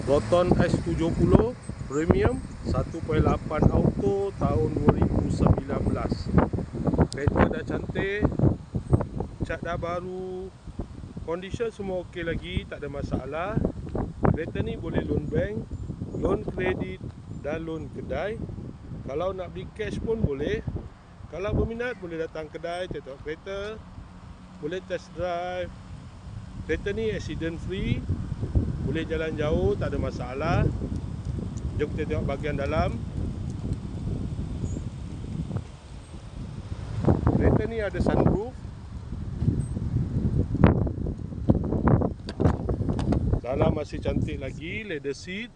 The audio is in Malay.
Proton S70 Premium 1.8 auto tahun 2019. Kereta dah cantik, cat dah baru, condition semua okey lagi, tak ada masalah. Kereta ni boleh loan bank, loan kredit dan loan kedai. Kalau nak beli cash pun boleh. Kalau berminat boleh datang kedai, tengok kereta, boleh test drive. Kereta ni accident free, boleh jalan jauh, tak ada masalah. Jom kita tengok bahagian dalam. Kereta ni ada sunroof. Dalam masih cantik lagi, leather seat.